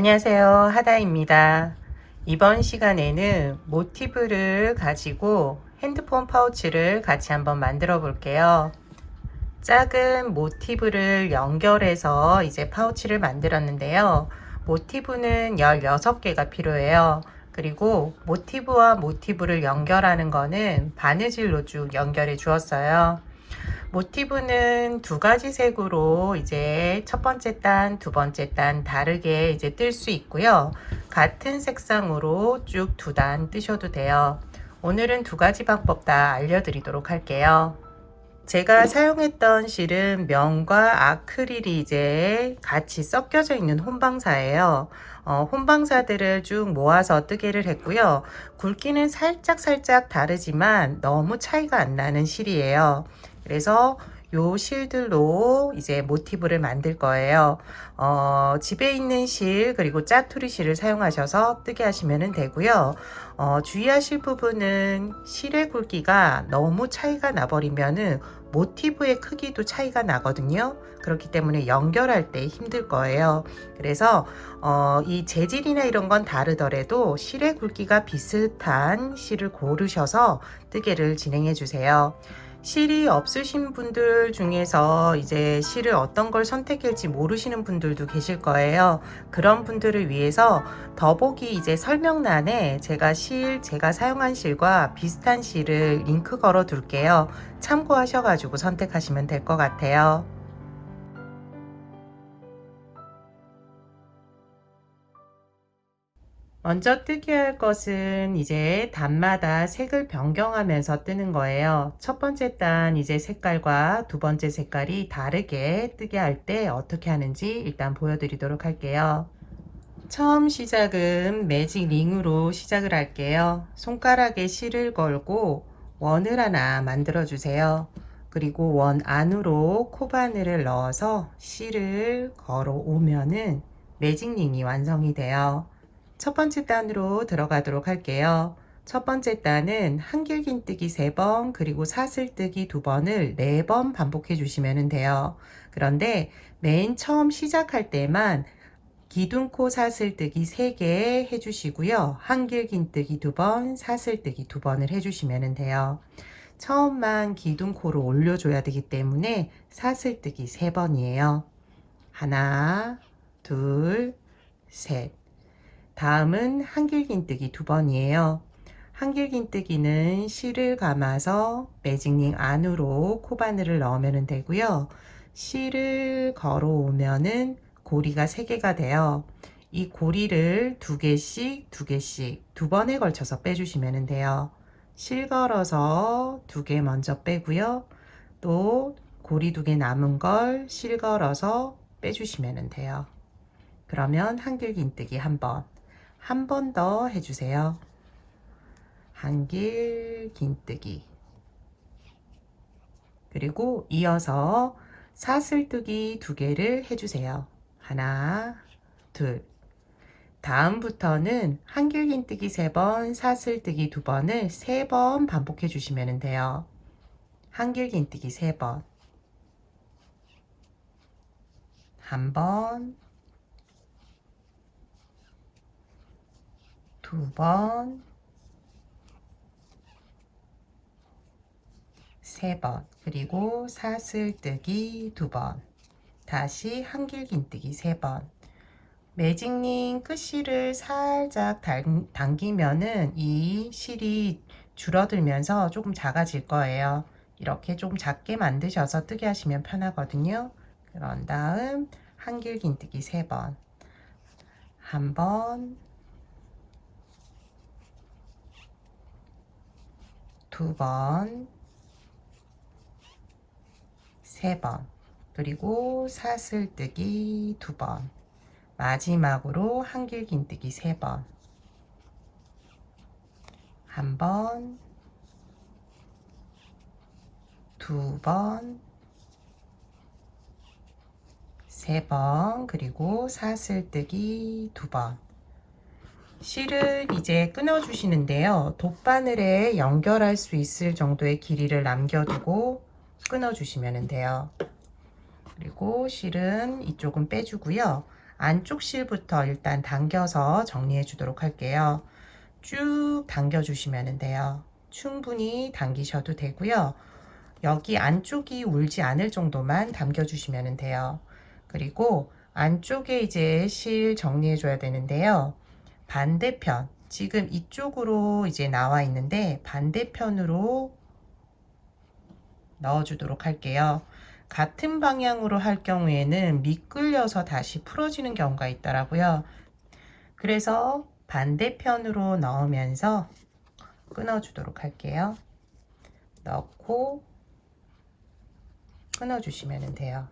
안녕하세요, 하다입니다. 이번 시간에는 모티브를 가지고 핸드폰 파우치를 같이 한번 만들어 볼게요. 작은 모티브를 연결해서 이제 파우치를 만들었는데요. 모티브는 16개가 필요해요. 그리고 모티브와 모티브를 연결하는 거는 바느질로 쭉 연결해 주었어요. 모티브는 두 가지 색으로 이제 첫 번째 단, 두 번째 단 다르게 이제 뜰 수 있고요. 같은 색상으로 쭉 두 단 뜨셔도 돼요. 오늘은 두 가지 방법 다 알려드리도록 할게요. 제가 사용했던 실은 면과 아크릴이 이제 같이 섞여져 있는 혼방사예요. 혼방사들을 쭉 모아서 뜨개를 했고요. 굵기는 살짝 다르지만 너무 차이가 안 나는 실이에요. 그래서 요 실들로 이제 모티브를 만들 거예요. 집에 있는 실 그리고 짜투리 실을 사용하셔서 뜨게 하시면 되고요. 주의하실 부분은 실의 굵기가 너무 차이가 나버리면은 모티브의 크기도 차이가 나거든요. 그렇기 때문에 연결할 때 힘들 거예요. 그래서 이 재질이나 이런 건 다르더라도 실의 굵기가 비슷한 실을 고르셔서 뜨개를 진행해 주세요. 실이 없으신 분들 중에서 이제 실을 어떤 걸 선택할지 모르시는 분들도 계실 거예요. 그런 분들을 위해서 더보기 이제 설명란에 제가 사용한 실과 비슷한 실을 링크 걸어 둘게요. 참고하셔가지고 선택하시면 될 것 같아요. 먼저 뜨게 할 것은 이제 단마다 색을 변경하면서 뜨는 거예요. 첫 번째 단 이제 색깔과 두 번째 색깔이 다르게 뜨게 할 때 어떻게 하는지 일단 보여드리도록 할게요. 처음 시작은 매직 링으로 시작을 할게요. 손가락에 실을 걸고 원을 하나 만들어 주세요. 그리고 원 안으로 코바늘을 넣어서 실을 걸어 오면은 매직 링이 완성이 돼요. 첫 번째 단으로 들어가도록 할게요. 첫 번째 단은 한길긴뜨기 3번 그리고 사슬뜨기 2번을 4번 반복해 주시면 돼요. 그런데 맨 처음 시작할 때만 기둥코 사슬뜨기 3개 해주시고요. 한길긴뜨기 2번, 사슬뜨기 2번을 해주시면 돼요. 처음만 기둥코로 올려줘야 되기 때문에 사슬뜨기 3번이에요. 하나, 둘, 셋. 다음은 한길긴뜨기 2번이에요. 한길긴뜨기는 실을 감아서 매직링 안으로 코바늘을 넣으면 되고요. 실을 걸어오면은 고리가 3개가 돼요. 이 고리를 2개씩 2번에 걸쳐서 빼주시면 돼요. 실 걸어서 2개 먼저 빼고요. 또 고리 2개 남은 걸 실 걸어서 빼주시면 돼요. 그러면 한길긴뜨기 한 번 더 해주세요. 한길긴뜨기. 그리고 이어서 사슬뜨기 2개를 해주세요. 하나, 둘. 다음부터는 한길긴뜨기 3번, 사슬뜨기 2번을 3번 반복해 주시면 돼요. 한길긴뜨기 3번. 한 번, 2번, 3번, 그리고 사슬뜨기 2번, 다시 한길긴뜨기 3번. 매직링 끝실을 살짝 당기면은 이 실이 줄어들면서 조금 작아질 거예요. 이렇게 조금 작게 만드셔서 뜨게 하시면 편하거든요. 그런 다음 한길긴뜨기 3번, 한 번, 2번, 3번, 그리고 사슬뜨기 2번, 마지막으로 한길긴뜨기 3번, 한 번, 2번, 3번, 그리고 사슬뜨기 2번. 실을 이제 끊어 주시는데요. 돗바늘에 연결할 수 있을 정도의 길이를 남겨두고 끊어 주시면 돼요. 그리고 실은 이쪽은 빼주고요. 안쪽 실부터 일단 당겨서 정리해 주도록 할게요. 쭉 당겨 주시면 돼요. 충분히 당기셔도 되고요. 여기 안쪽이 울지 않을 정도만 당겨 주시면 돼요. 그리고 안쪽에 이제 실 정리해 줘야 되는데요. 반대편, 지금 이쪽으로 이제 나와 있는데 반대편으로 넣어 주도록 할게요. 같은 방향으로 할 경우에는 미끌려서 다시 풀어지는 경우가 있더라고요. 그래서 반대편으로 넣으면서 끊어 주도록 할게요. 넣고 끊어 주시면 돼요.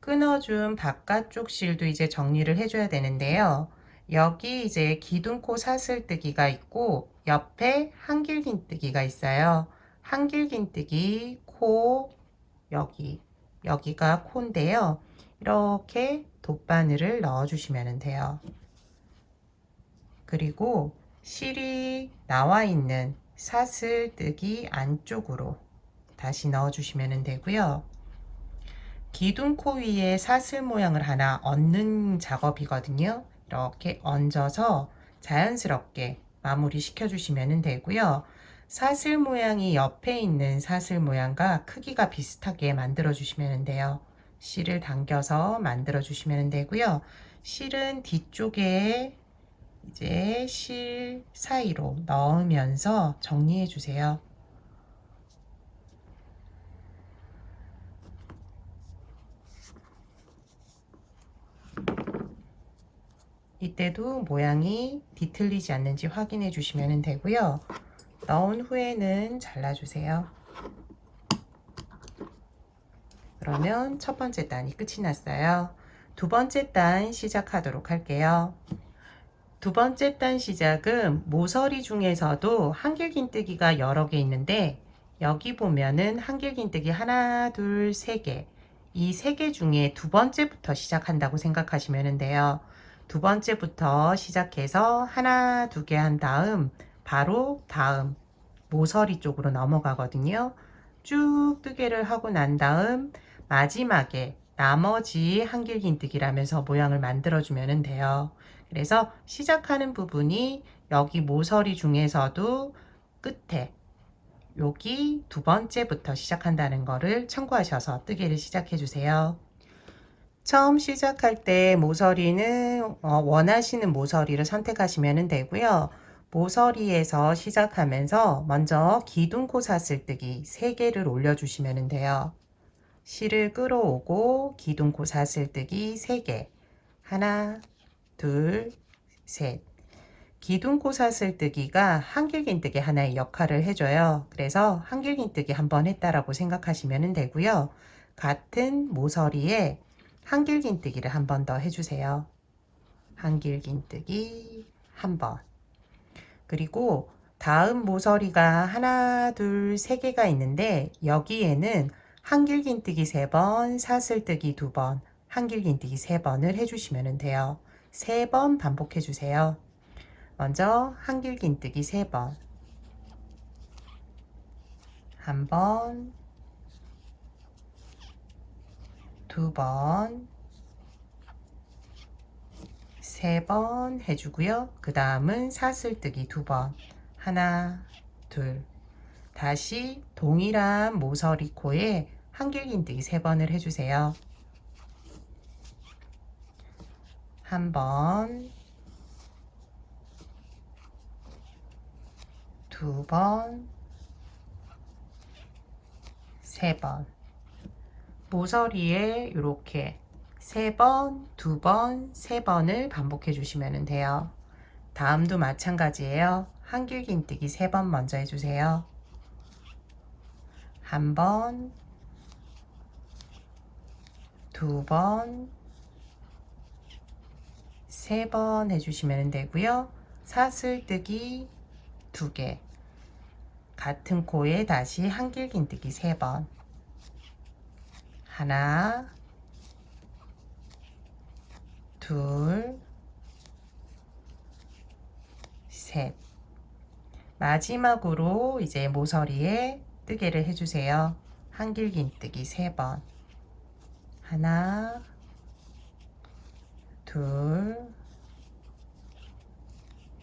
끊어준 바깥쪽 실도 이제 정리를 해줘야 되는데요. 여기 이제 기둥코 사슬뜨기가 있고 옆에 한길긴뜨기가 있어요. 한길긴뜨기 코 여기가 코인데요. 이렇게 돗바늘을 넣어 주시면 돼요. 그리고 실이 나와 있는 사슬뜨기 안쪽으로 다시 넣어 주시면 되고요. 기둥코 위에 사슬 모양을 하나 얹는 작업이거든요. 이렇게 얹어서 자연스럽게 마무리 시켜 주시면 되고요. 사슬 모양이 옆에 있는 사슬 모양과 크기가 비슷하게 만들어 주시면 돼요. 실을 당겨서 만들어 주시면 되고요. 실은 뒤쪽에 이제 실 사이로 넣으면서 정리해 주세요. 이때도 모양이 뒤틀리지 않는지 확인해 주시면 되고요. 넣은 후에는 잘라주세요. 그러면 첫 번째 단이 끝이 났어요. 두 번째 단 시작하도록 할게요. 두 번째 단 시작은 모서리 중에서도 한길긴뜨기가 여러 개 있는데 여기 보면은 한길긴뜨기 하나, 둘, 세 개. 이 세 개 중에 두 번째부터 시작한다고 생각하시면 돼요. 두 번째부터 시작해서 하나, 두 개 한 다음 바로 다음 모서리 쪽으로 넘어가거든요. 쭉 뜨개를 하고 난 다음 마지막에 나머지 한길긴뜨기라면서 모양을 만들어 주면 돼요. 그래서 시작하는 부분이 여기 모서리 중에서도 끝에 여기 두 번째부터 시작한다는 거를 참고하셔서 뜨개를 시작해 주세요. 처음 시작할 때 모서리는 원하시는 모서리를 선택하시면 되고요. 모서리에서 시작하면서 먼저 기둥코 사슬뜨기 3개를 올려주시면 돼요. 실을 끌어오고 기둥코 사슬뜨기 3개 하나 둘 셋. 기둥코 사슬뜨기가 한길긴뜨기 하나의 역할을 해줘요. 그래서 한길긴뜨기 한번 했다라고 생각하시면 되고요. 같은 모서리에 한길긴뜨기를 한 번 더 해주세요. 한길긴뜨기 한 번. 그리고 다음 모서리가 하나, 둘, 세 개가 있는데 여기에는 한길긴뜨기 3번, 사슬뜨기 2번, 한길긴뜨기 3번을 해주시면 돼요. 3번 반복해 주세요. 먼저 한길긴뜨기 3번. 한 번, 두 번, 세 번 해주고요. 그 다음은 사슬뜨기 2번. 하나, 둘. 다시 동일한 모서리 코에 한길긴뜨기 3번을 해주세요. 한 번, 두 번, 세 번. 모서리에 이렇게 3번, 2번, 3번을 반복해 주시면 돼요. 다음도 마찬가지예요. 한길긴뜨기 3번 먼저 해주세요. 한 번, 두 번, 세 번 해주시면 되고요. 사슬뜨기 2개. 같은 코에 다시 한길긴뜨기 3번. 하나, 둘, 셋. 마지막으로 이제 모서리에 뜨개를 해주세요. 한길긴뜨기 3번. 하나, 둘,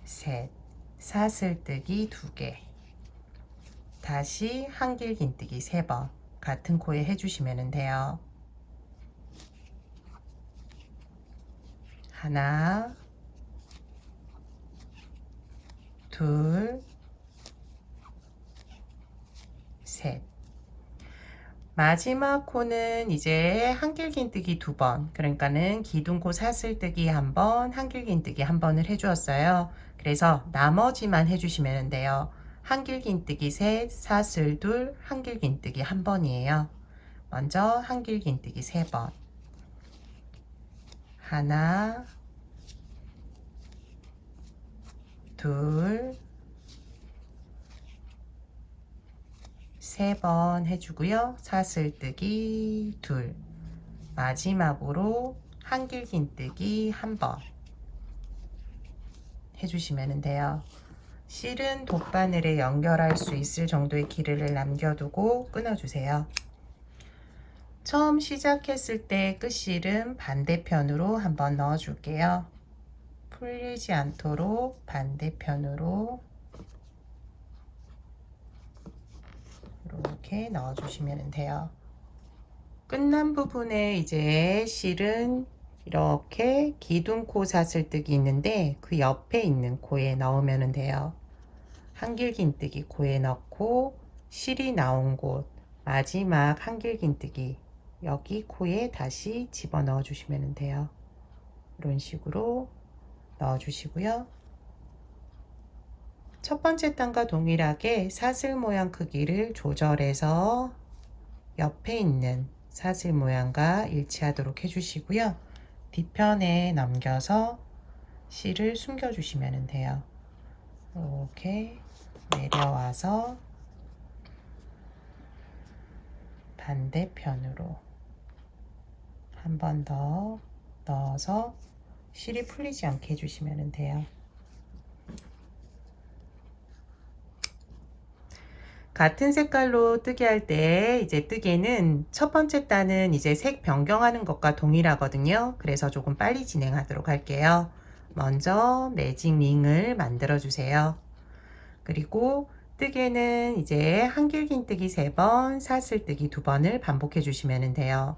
셋, 사슬뜨기 2개, 다시 한길긴뜨기 3번 같은 코에 해주시면 돼요. 하나, 둘, 셋. 마지막 코는 이제 한길긴뜨기 2번, 그러니까는 기둥코 사슬뜨기 1번, 한길긴뜨기 1번을 해주었어요. 그래서 나머지만 해주시면 돼요. 한길긴뜨기 3, 사슬 2, 한길긴뜨기 1번이에요. 먼저 한길긴뜨기 3번. 하나, 둘, 3번 해주고요. 사슬뜨기 2, 마지막으로 한길긴뜨기 1번 해주시면 돼요. 실은 돗바늘에 연결할 수 있을 정도의 길이를 남겨두고 끊어주세요. 처음 시작했을 때 끝실은 반대편으로 한번 넣어줄게요. 풀리지 않도록 반대편으로 이렇게 넣어주시면 돼요. 끝난 부분에 이제 실은 이렇게 기둥코 사슬뜨기 있는데 그 옆에 있는 코에 넣으면 돼요. 한길긴뜨기 코에 넣고 실이 나온 곳 마지막 한길긴뜨기 여기 코에 다시 집어넣어 주시면 돼요. 이런 식으로 넣어 주시고요. 첫 번째 단과 동일하게 사슬 모양 크기를 조절해서 옆에 있는 사슬 모양과 일치하도록 해주시고요. 뒤편에 넘겨서 실을 숨겨 주시면 돼요. 이렇게 내려와서 반대편으로 한 번 더 넣어서 실이 풀리지 않게 해주시면 돼요. 같은 색깔로 뜨개 할 때 이제 뜨개는 첫 번째 단은 이제 색 변경하는 것과 동일하거든요. 그래서 조금 빨리 진행하도록 할게요. 먼저 매직 링을 만들어 주세요. 그리고 뜨개는 이제 한길긴뜨기 3번, 사슬뜨기 2번을 반복해 주시면 돼요.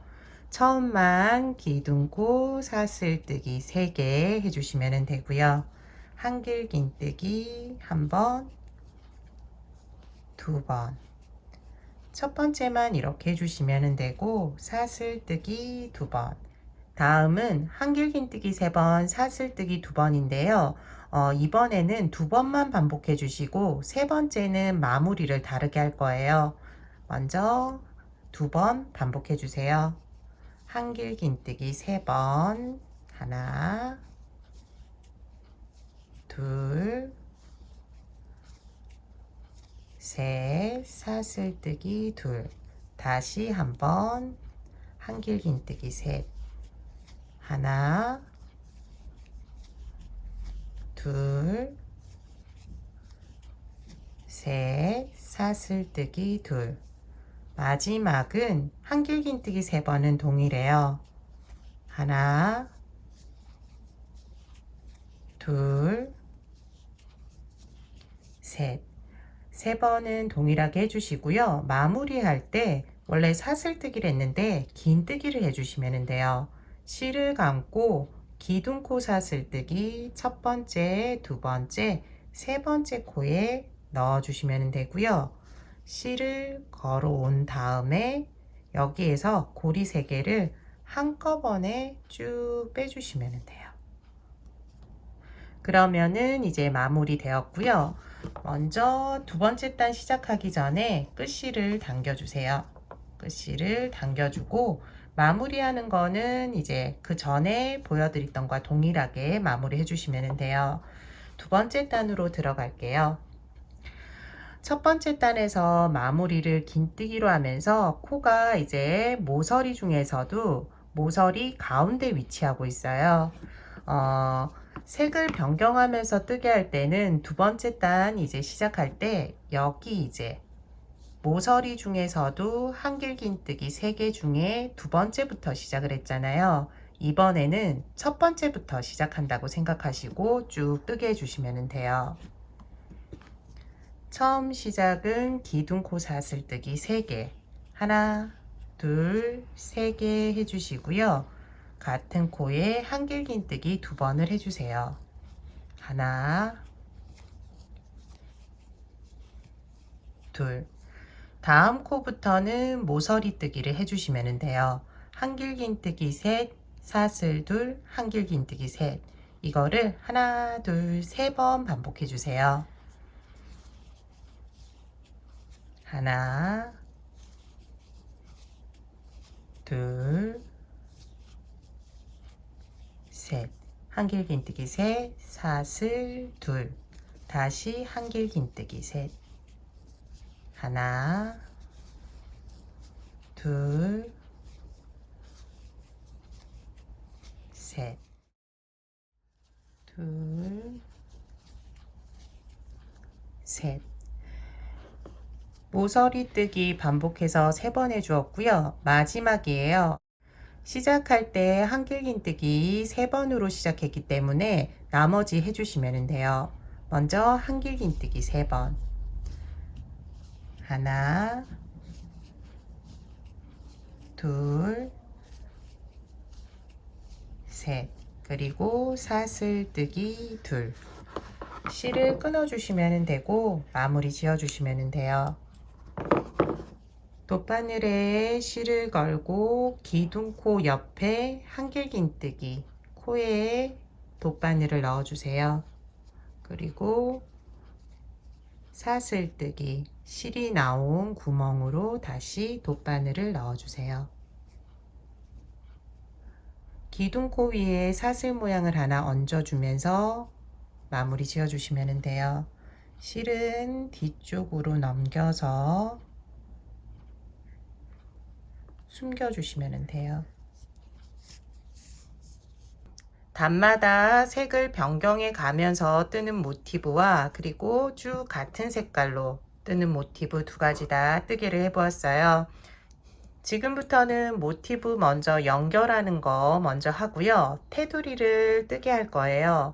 처음만 기둥코 사슬뜨기 3개 해주시면 되고요. 한길긴뜨기 1번, 2번. 첫 번째만 이렇게 해주시면 되고 사슬뜨기 2번. 다음은 한길긴뜨기 3번, 사슬뜨기 2번인데요. 이번에는 2번만 반복해 주시고 세 번째는 마무리를 다르게 할 거예요. 먼저 2번 반복해 주세요. 한길긴뜨기 3번, 하나, 둘, 셋, 사슬뜨기 2, 다시 한번 한길긴뜨기 3, 하나, 둘, 셋, 사슬뜨기 2. 마지막은 한길긴뜨기 3번은 동일해요. 하나, 둘, 셋. 3번은 동일하게 해주시고요. 마무리할 때 원래 사슬뜨기를 했는데 긴뜨기를 해주시면 돼요. 실을 감고 기둥코 사슬뜨기 첫 번째, 두 번째, 세 번째 코에 넣어주시면 되고요. 실을 걸어온 다음에 여기에서 고리 3개를 한꺼번에 쭉 빼주시면 돼요. 그러면은 이제 마무리 되었고요. 먼저 두 번째 단 시작하기 전에 끝실을 당겨주세요. 끝실을 당겨주고 마무리하는 거는 이제 그 전에 보여드렸던 것과 동일하게 마무리 해주시면 돼요. 두 번째 단으로 들어갈게요. 첫 번째 단에서 마무리를 긴뜨기로 하면서 코가 이제 모서리 중에서도 모서리 가운데 위치하고 있어요. 색을 변경하면서 뜨게 할 때는 두 번째 단 이제 시작할 때 여기 이제 모서리 중에서도 한길긴뜨기 3개 중에 두 번째부터 시작을 했잖아요. 이번에는 첫 번째부터 시작한다고 생각하시고 쭉 뜨게 해주시면 돼요. 처음 시작은 기둥코 사슬뜨기 3개, 하나, 둘, 3개 해주시고요. 같은 코에 한길긴뜨기 2번을 해주세요. 하나, 둘. 다음 코부터는 모서리뜨기를 해주시면 돼요. 한길긴뜨기 셋, 사슬 둘, 한길긴뜨기 셋. 이거를 하나, 둘, 3번 반복해 주세요. 하나, 둘, 셋. 한길긴뜨기 셋, 사슬 둘. 다시 한길긴뜨기 셋. 하나, 둘, 셋. 둘, 셋. 모서리뜨기 반복해서 3번 해주었고요. 마지막이에요. 시작할 때 한길긴뜨기 3번으로 시작했기 때문에 나머지 해주시면 돼요. 먼저 한길긴뜨기 3번. 하나, 둘, 셋. 그리고 사슬뜨기 둘. 실을 끊어주시면 되고 마무리 지어주시면 돼요. 돗바늘에 실을 걸고 기둥코 옆에 한길긴뜨기 코에 돗바늘을 넣어주세요. 그리고 사슬뜨기 실이 나온 구멍으로 다시 돗바늘을 넣어주세요. 기둥코 위에 사슬 모양을 하나 얹어주면서 마무리 지어주시면 돼요. 실은 뒤쪽으로 넘겨서 숨겨주시면 돼요. 단마다 색을 변경해 가면서 뜨는 모티브와 그리고 쭉 같은 색깔로 뜨는 모티브 2가지 다 뜨개를 해보았어요. 지금부터는 모티브 먼저 연결하는 거 먼저 하고요. 테두리를 뜨게 할 거예요.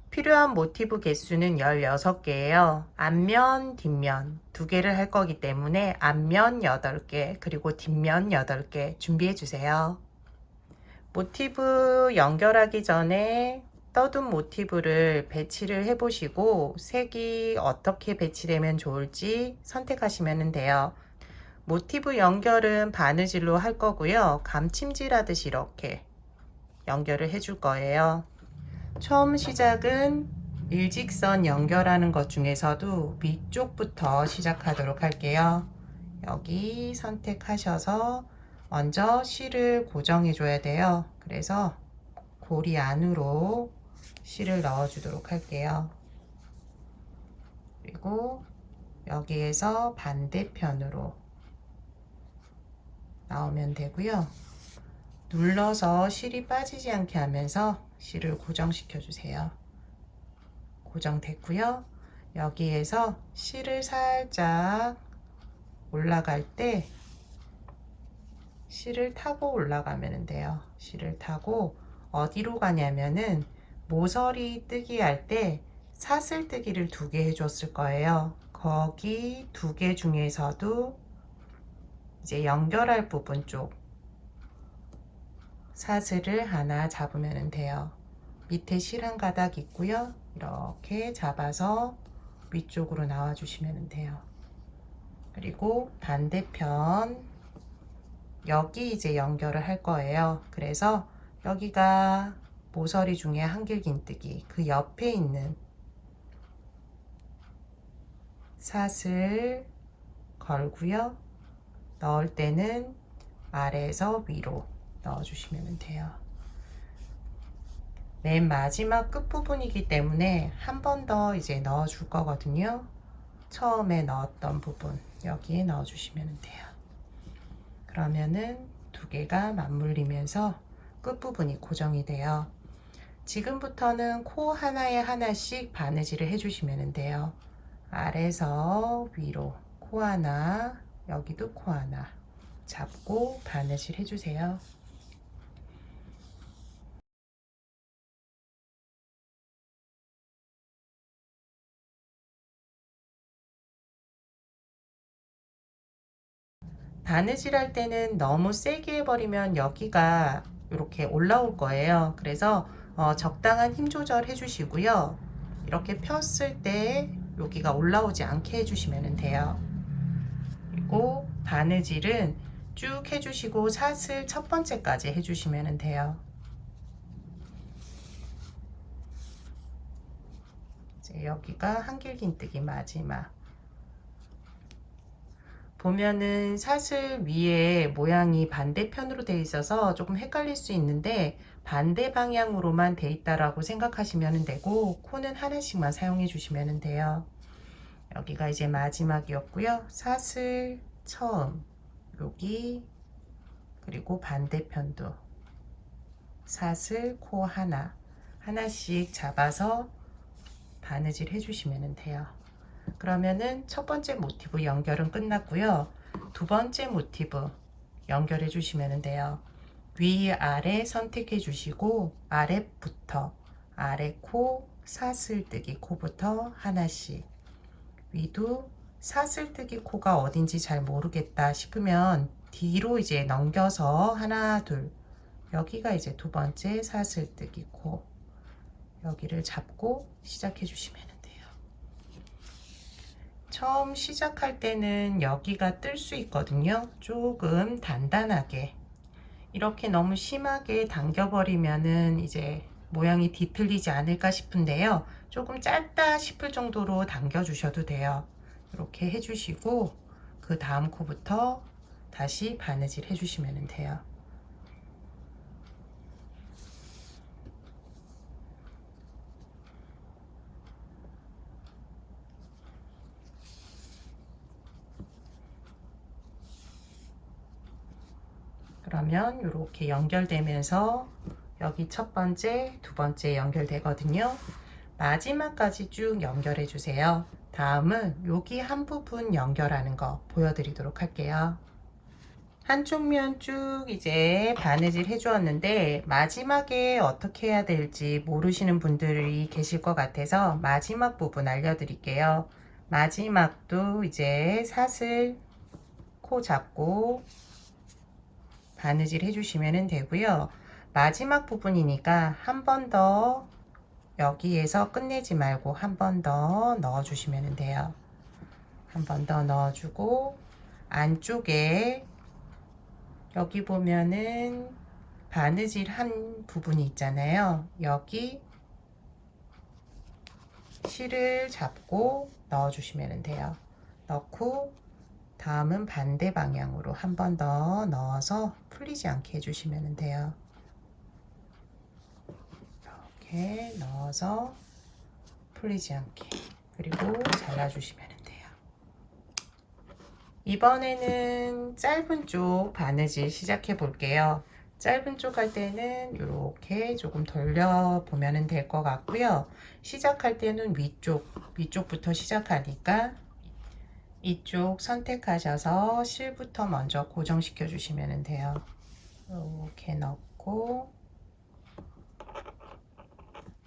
필요한 모티브 개수는 16개예요. 앞면, 뒷면 2개를 할 거기 때문에 앞면 8개, 그리고 뒷면 8개 준비해 주세요. 모티브 연결하기 전에 떠둔 모티브를 배치를 해 보시고 색이 어떻게 배치되면 좋을지 선택하시면 돼요. 모티브 연결은 바느질로 할 거고요. 감침질 하듯이 이렇게 연결을 해 줄 거예요. 처음 시작은 일직선 연결하는 것 중에서도 위쪽부터 시작하도록 할게요. 여기 선택하셔서 먼저 실을 고정해 줘야 돼요. 그래서 고리 안으로 실을 넣어 주도록 할게요. 그리고 여기에서 반대편으로 나오면 되고요. 눌러서 실이 빠지지 않게 하면서 실을 고정시켜 주세요. 고정됐고요. 여기에서 실을 살짝 올라갈 때 실을 타고 올라가면 돼요. 실을 타고 어디로 가냐면은 모서리 뜨기 할 때 사슬 뜨기를 2개 해줬을 거예요. 거기 2개 중에서도 이제 연결할 부분 쪽 사슬을 하나 잡으면 돼요. 밑에 실 한 가닥 있고요. 이렇게 잡아서 위쪽으로 나와 주시면 돼요. 그리고 반대편 여기 이제 연결을 할 거예요. 그래서 여기가 모서리 중에 한길긴뜨기 그 옆에 있는 사슬 걸고요. 넣을 때는 아래에서 위로 넣어 주시면 돼요. 맨 마지막 끝부분이기 때문에 한 번 더 이제 넣어 줄 거거든요. 처음에 넣었던 부분 여기에 넣어 주시면 돼요. 그러면은 2개가 맞물리면서 끝부분이 고정이 돼요. 지금부터는 코 하나에 하나씩 바느질을 해주시면 돼요. 아래서 위로 코 하나, 여기도 코 하나 잡고 바느질 해주세요. 바느질 할 때는 너무 세게 해버리면 여기가 이렇게 올라올 거예요. 그래서 적당한 힘 조절 해주시고요. 이렇게 폈을 때 여기가 올라오지 않게 해주시면 돼요. 그리고 바느질은 쭉 해주시고 사슬 첫 번째까지 해주시면 돼요. 이제 여기가 한길긴뜨기 마지막. 보면은 사슬 위에 모양이 반대편으로 되어 있어서 조금 헷갈릴 수 있는데 반대 방향으로만 되어 있다라고 생각하시면 되고 코는 하나씩만 사용해 주시면 돼요. 여기가 이제 마지막이었고요. 사슬 처음 여기 그리고 반대편도 사슬 코 하나씩 잡아서 바느질 해주시면 돼요. 그러면은 첫 번째 모티브 연결은 끝났고요. 두 번째 모티브 연결해 주시면 돼요. 위아래 선택해 주시고 아래부터 아래 코 사슬뜨기 코부터 하나씩 위도 사슬뜨기 코가 어딘지 잘 모르겠다 싶으면 뒤로 이제 넘겨서 하나 둘 여기가 이제 두 번째 사슬뜨기 코 여기를 잡고 시작해 주시면 돼요. 처음 시작할 때는 여기가 뜰 수 있거든요. 조금 단단하게 이렇게 너무 심하게 당겨버리면은 이제 모양이 뒤틀리지 않을까 싶은데요. 조금 짧다 싶을 정도로 당겨 주셔도 돼요. 이렇게 해주시고 그 다음 코부터 다시 바느질 해주시면 돼요. 그러면 이렇게 연결되면서 여기 첫 번째, 두 번째 연결되거든요. 마지막까지 쭉 연결해 주세요. 다음은 여기 한 부분 연결하는 거 보여드리도록 할게요. 한쪽 면 쭉 이제 바느질 해 주었는데 마지막에 어떻게 해야 될지 모르시는 분들이 계실 것 같아서 마지막 부분 알려드릴게요. 마지막도 이제 사슬 코 잡고 바느질 해주시면 되고요. 마지막 부분이니까 한 번 더 여기에서 끝내지 말고 한 번 더 넣어주시면 돼요. 한 번 더 넣어주고 안쪽에 여기 보면은 바느질 한 부분이 있잖아요. 여기 실을 잡고 넣어주시면 돼요. 넣고 다음은 반대 방향으로 한 번 더 넣어서 풀리지 않게 해주시면 돼요. 이렇게 넣어서 풀리지 않게 그리고 잘라주시면 돼요. 이번에는 짧은 쪽 바느질 시작해 볼게요. 짧은 쪽 할 때는 이렇게 조금 돌려 보면 될 것 같고요. 시작할 때는 위쪽부터 시작하니까 이쪽 선택하셔서 실부터 먼저 고정시켜 주시면 돼요. 이렇게 넣고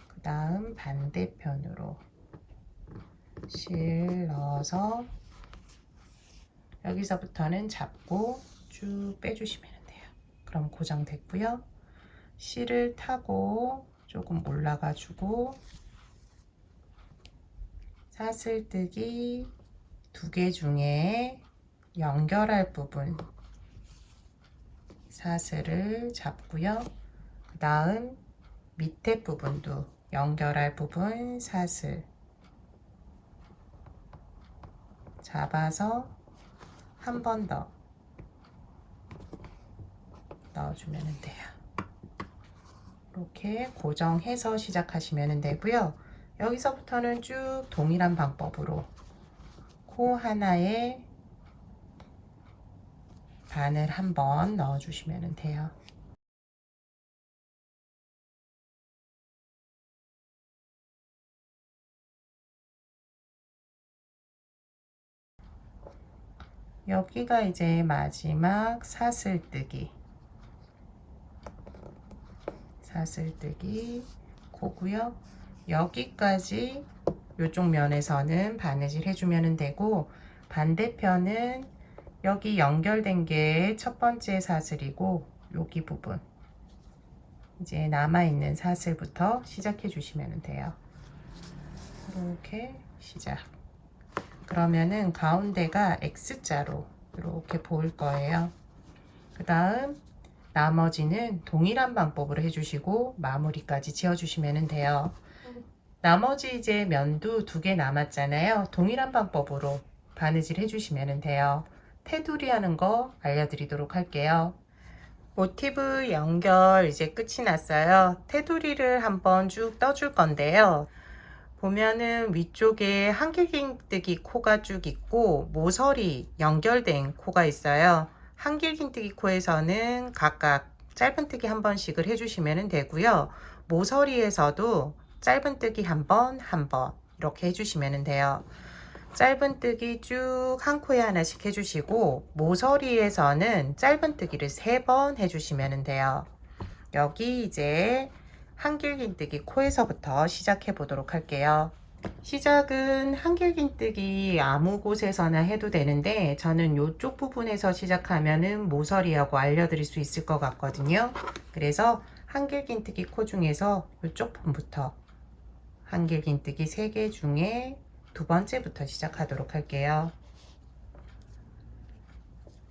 그 다음 반대편으로 실 넣어서 여기서부터는 잡고 쭉 빼주시면 돼요. 그럼 고정됐고요. 실을 타고 조금 올라가 주고 사슬뜨기 두 개 중에 연결할 부분 사슬을 잡고요. 그 다음 밑에 부분도 연결할 부분 사슬 잡아서 한 번 더 넣어주면 돼요. 이렇게 고정해서 시작하시면 되고요. 여기서부터는 쭉 동일한 방법으로 코 하나에 바늘 한 번 넣어 주시면 돼요. 여기가 이제 마지막 사슬뜨기 코고요. 여기까지 이쪽 면에서는 바느질 해주면 되고 반대편은 여기 연결된 게 첫 번째 사슬이고 여기 부분 이제 남아있는 사슬부터 시작해 주시면 돼요. 이렇게 시작. 그러면은 가운데가 X자로 이렇게 보일 거예요. 그 다음 나머지는 동일한 방법으로 해주시고 마무리까지 지어주시면 돼요. 나머지 이제 면도 2개 남았잖아요. 동일한 방법으로 바느질 해주시면 돼요. 테두리 하는 거 알려드리도록 할게요. 모티브 연결 이제 끝이 났어요. 테두리를 한번 쭉 떠줄 건데요. 보면은 위쪽에 한길긴뜨기 코가 쭉 있고 모서리 연결된 코가 있어요. 한길긴뜨기 코에서는 각각 짧은뜨기 한 번씩을 해주시면 되고요. 모서리에서도 짧은뜨기 한 번 이렇게 해주시면 돼요. 짧은뜨기 쭉 한 코에 하나씩 해주시고 모서리에서는 짧은뜨기를 3번 해주시면 돼요. 여기 이제 한길긴뜨기 코에서부터 시작해 보도록 할게요. 시작은 한길긴뜨기 아무 곳에서나 해도 되는데 저는 이쪽 부분에서 시작하면은 모서리하고 알려드릴 수 있을 것 같거든요. 그래서 한길긴뜨기 코 중에서 이쪽 부분부터 한길긴뜨기 3개 중에 2번째부터 시작하도록 할게요.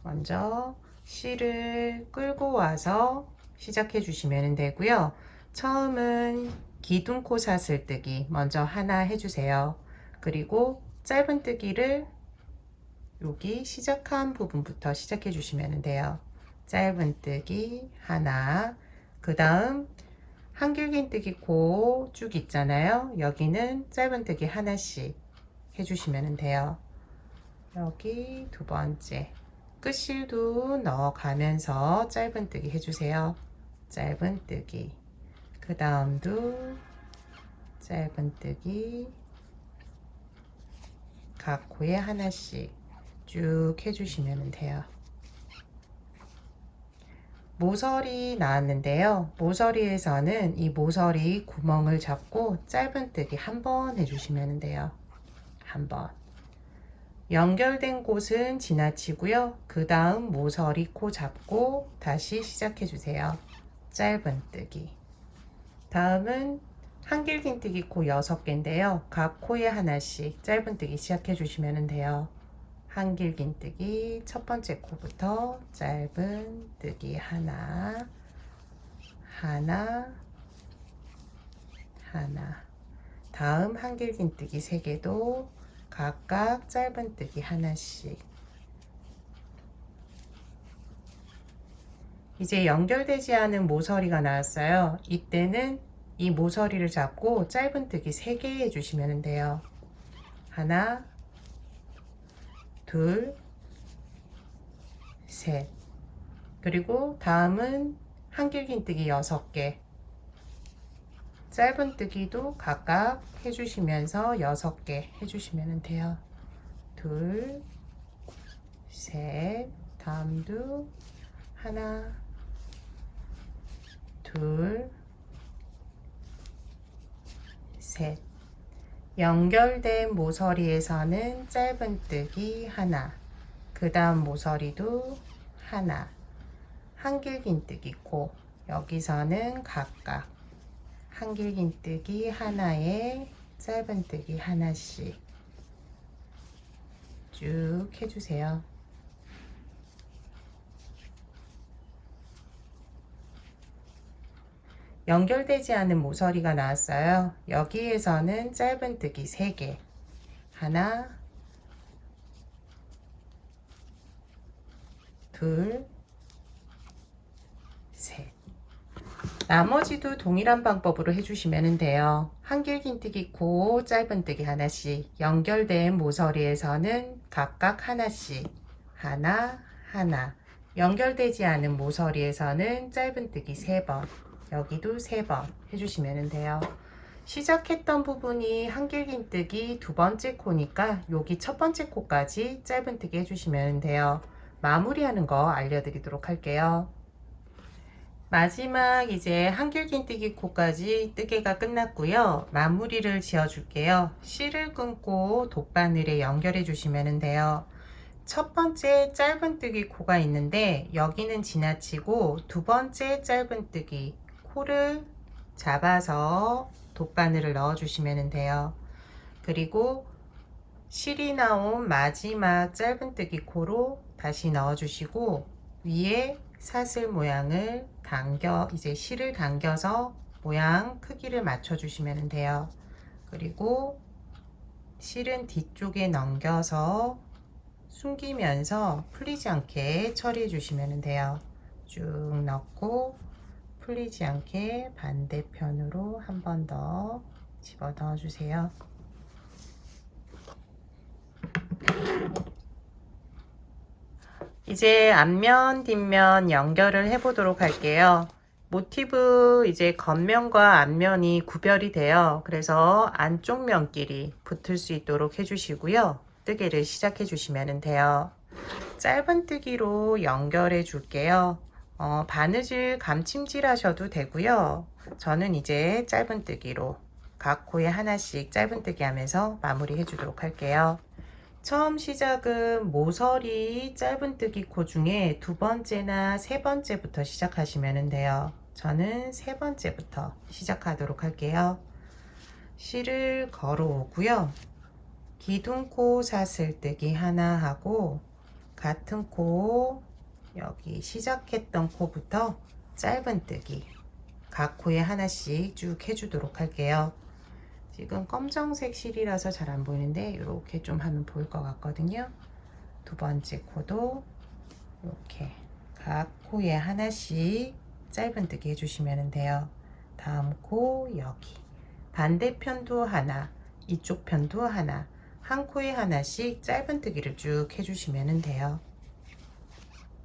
먼저 실을 끌고 와서 시작해 주시면 되고요. 처음은 기둥코 사슬뜨기 먼저 하나 해주세요. 그리고 짧은뜨기를 여기 시작한 부분부터 시작해 주시면 돼요. 짧은뜨기 하나, 그 다음 한길긴뜨기 코 쭉 있잖아요. 여기는 짧은뜨기 하나씩 해주시면 돼요. 여기 2번째 끝실도 넣어가면서 짧은뜨기 해주세요. 짧은뜨기, 그 다음도 짧은뜨기, 각 코에 하나씩 쭉 해주시면 돼요. 모서리 나왔는데요. 모서리에서는 이 모서리 구멍을 잡고 짧은뜨기 한 번 해주시면 돼요. 한 번. 연결된 곳은 지나치고요. 그 다음 모서리 코 잡고 다시 시작해 주세요. 짧은뜨기. 다음은 한길긴뜨기 코 6개인데요. 각 코에 하나씩 짧은뜨기 시작해 주시면 돼요. 한길긴뜨기 첫 번째 코부터 짧은뜨기 하나, 하나, 하나. 다음 한길긴뜨기 3개도 각각 짧은뜨기 하나씩. 이제 연결되지 않은 모서리가 나왔어요. 이때는 이 모서리를 잡고 짧은뜨기 3개 해주시면 돼요. 하나, 둘, 셋. 그리고 다음은 한길긴뜨기 6개. 짧은뜨기도 각각 해주시면서 6개 해주시면 돼요. 둘, 셋. 다음도 하나, 둘, 셋. 연결된 모서리에서는 짧은뜨기 하나, 그 다음 모서리도 하나, 한길긴뜨기 코, 여기서는 각각 한길긴뜨기 하나에 짧은뜨기 하나씩 쭉 해주세요. 연결되지 않은 모서리가 나왔어요. 여기에서는 짧은뜨기 3개, 하나, 둘, 셋. 나머지도 동일한 방법으로 해주시면 돼요. 한길긴뜨기 코 짧은뜨기 하나씩, 연결된 모서리에서는 각각 하나씩, 하나, 하나. 연결되지 않은 모서리에서는 짧은뜨기 3번, 여기도 3번 해주시면 돼요. 시작했던 부분이 한길긴뜨기 2번째 코니까 여기 첫 번째 코까지 짧은뜨기 해주시면 돼요. 마무리하는 거 알려드리도록 할게요. 마지막 이제 한길긴뜨기 코까지 뜨개가 끝났고요. 마무리를 지어 줄게요. 실을 끊고 돗바늘에 연결해 주시면 돼요. 첫 번째 짧은뜨기 코가 있는데 여기는 지나치고 두 번째 짧은뜨기 코를 잡아서 돗바늘을 넣어 주시면 돼요. 그리고 실이 나온 마지막 짧은뜨기 코로 다시 넣어 주시고 위에 사슬 모양을 이제 실을 당겨서 모양 크기를 맞춰 주시면 돼요. 그리고 실은 뒤쪽에 넘겨서 숨기면서 풀리지 않게 처리해 주시면 돼요. 쭉 넣고 풀리지 않게 반대편으로 한 번 더 집어 넣어 주세요. 이제 앞면 뒷면 연결을 해 보도록 할게요. 모티브 이제 겉면과 앞면이 구별이 돼요. 그래서 안쪽 면끼리 붙을 수 있도록 해주시고요. 뜨개를 시작해 주시면 돼요. 짧은뜨기로 연결해 줄게요. 바느질 감침질 하셔도 되고요. 저는 이제 짧은뜨기로 각 코에 하나씩 짧은뜨기 하면서 마무리 해 주도록 할게요. 처음 시작은 모서리 짧은뜨기 코 중에 두 번째나 세 번째부터 시작하시면 돼요. 저는 세 번째부터 시작하도록 할게요. 실을 걸어 오고요. 기둥코 사슬뜨기 하나 하고 같은 코 여기 시작했던 코부터 짧은뜨기 각 코에 하나씩 쭉 해주도록 할게요. 지금 검정색 실이라서 잘 안 보이는데 이렇게 좀 하면 보일 것 같거든요. 두 번째 코도 이렇게 각 코에 하나씩 짧은뜨기 해주시면 돼요. 다음 코 여기 반대편도 하나, 이쪽 편도 하나, 한 코에 하나씩 짧은뜨기를 쭉 해주시면 돼요.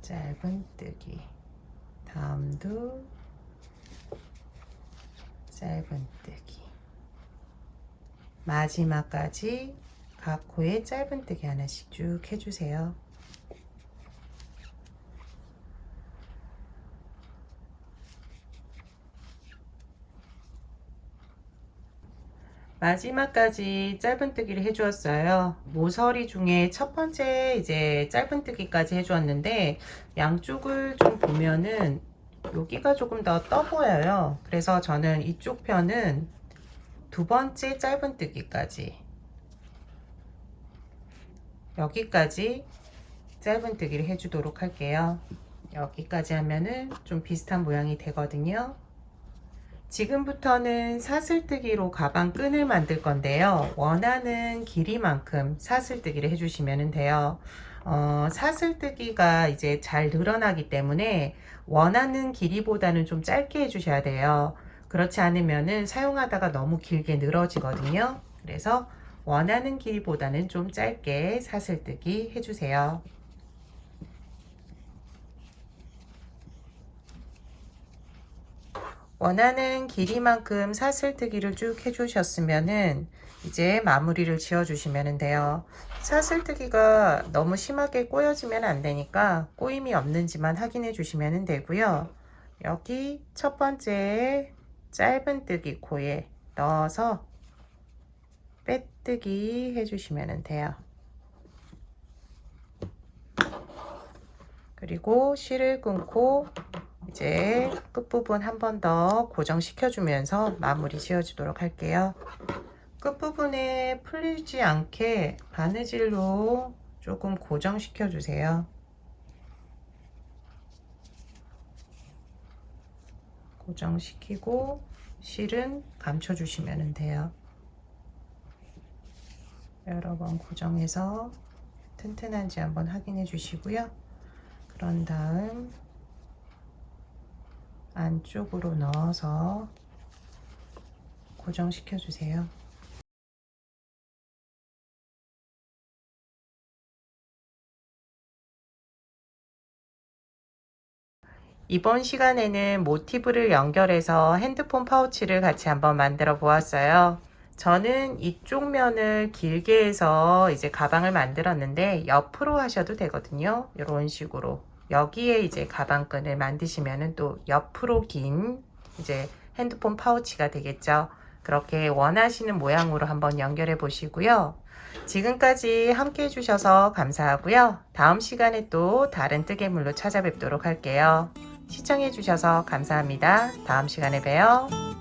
짧은뜨기, 다음도 짧은뜨기, 마지막까지 각 코에 짧은뜨기 하나씩 쭉 해주세요. 마지막까지 짧은뜨기를 해주었어요. 모서리 중에 첫 번째 이제 짧은뜨기까지 해주었는데 양쪽을 좀 보면은 여기가 조금 더 떠 보여요. 그래서 저는 이쪽 편은 두 번째 짧은뜨기까지 여기까지 짧은뜨기를 해주도록 할게요. 여기까지 하면은 좀 비슷한 모양이 되거든요. 지금부터는 사슬뜨기로 가방 끈을 만들 건데요. 원하는 길이만큼 사슬뜨기를 해주시면 돼요. 사슬뜨기가 이제 잘 늘어나기 때문에 원하는 길이보다는 좀 짧게 해주셔야 돼요. 그렇지 않으면은 사용하다가 너무 길게 늘어지거든요. 그래서 원하는 길이보다는 좀 짧게 사슬뜨기 해주세요. 원하는 길이만큼 사슬뜨기를 쭉 해주셨으면은 이제 마무리를 지어 주시면 돼요. 사슬뜨기가 너무 심하게 꼬여지면 안 되니까 꼬임이 없는지만 확인해 주시면 되고요. 여기 첫 번째 짧은뜨기 코에 넣어서 빼뜨기 해주시면 돼요. 그리고 실을 끊고 이제 끝부분 한 번 더 고정시켜 주면서 마무리 지어 주도록 할게요. 끝부분에 풀리지 않게 바느질로 조금 고정시켜 주세요. 고정시키고 실은 감춰 주시면 돼요. 여러 번 고정해서 튼튼한지 한번 확인해 주시고요. 그런 다음 안쪽으로 넣어서 고정시켜 주세요. 이번 시간에는 모티브를 연결해서 핸드폰 파우치를 같이 한번 만들어 보았어요. 저는 이쪽 면을 길게 해서 이제 가방을 만들었는데 옆으로 하셔도 되거든요. 이런 식으로 여기에 이제 가방끈을 만드시면은 또 옆으로 긴 이제 핸드폰 파우치가 되겠죠. 그렇게 원하시는 모양으로 한번 연결해 보시고요. 지금까지 함께 해주셔서 감사하고요. 다음 시간에 또 다른 뜨개물로 찾아뵙도록 할게요. 시청해주셔서 감사합니다. 다음 시간에 봬요.